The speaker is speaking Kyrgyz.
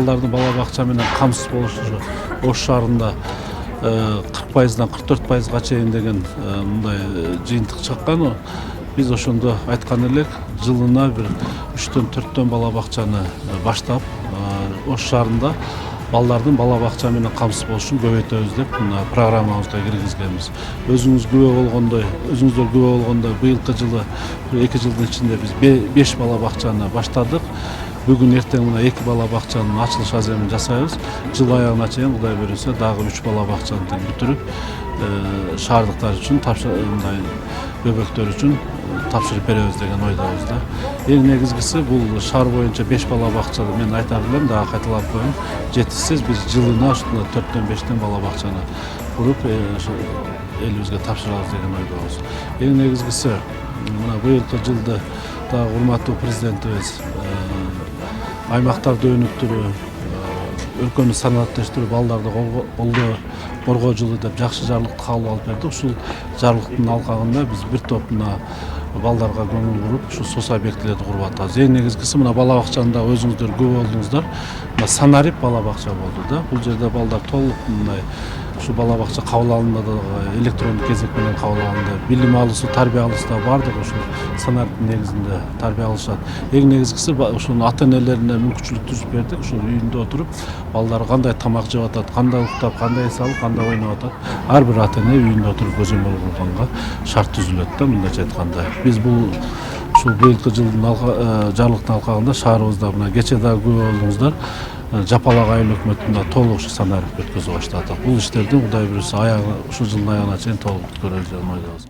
балдардын бала бакча менен камсыз болушу Ош шаарында 40%дан 44%га чейин деген мындай жыйынтык чыккан. Биз ошондо айткан элек, жылына бир 3-төн 4төн бала бакчаны баштап, Ош шаарында балдардын бала бакча менен камсыз болушун көбөйтөбүз деп мына программабызга киргизгенбиз. Өзүңүздөр күбө болгондой, быйылкы жылы 2 жылдын ичинде биз 5 бала бакчаны баштадык. Бүгүн эртең мына 2 бала бакчанын ачылыш аземин жасайбыз. Жыл аягына чейин Кудай берсе дагы 3 бала бакчаны бүтүрүп, шаардыктар үчүн бөбөктөр үчүн тапшырып беребиз деген ойдобуз да. Эң негизгиси бул шаар боюнча 5 бала бакчаны мен айтар элем, дагы кайталап коеюн. Жетишсиз биз жылына ушундай 4төн 5тен бала бакчаны куруп, элибизге тапшырабыз деген ойдобуз. Эң негизгиси мына быйылкы жылда дагы урматтуу президентибиз аймактарды өнүктүрүү, өлкөнү санаатташтыруу, балдарды коргоо жылы деп жакшы жарлыкты кабыл алып берди. Ушул жарлыктын алкагында биз бир топ балдарга көңүл буруп, ушу сос объектилерди куруп атабыз. Эң негизгиси мына бала бакчанда өзүңүздөр күбө болдуңуздар. Мына санарип бала бакча болду да. Бул жерде балдар толук мындай ушу бала бакча кабыл алынды, электрондук кезек менен кабыл алынды. Билим алуусу, тарбия алуусу да бардыгы ушу санариптин негизинде тарбия алышат. Эң негизгиси ушунун ата-энелерине мүмкүнчүлүк түзүп бердик. Ушу үйүндө отуруп, балдар кандай тамак жеп атат, кандай уктап, кандай эс алып, кандай ойноп атат. Ар бир ата-эне үйүндө отуруп көзөмөл кылганга шарт түзүлөт да, мындайча айтканда. Биз бул ушул быйылкы жылдын жарлыктын алкагында шаарыбызда мына кечээ дагы күбө болдуңуздар. Жапалак айыл өкмөтүндө толук санарип өткөзүп баштадык. Бул иштердин Кудай буюрса ушул жылдын аягына чейин толук бүткөрөбүз деп ойдобуз.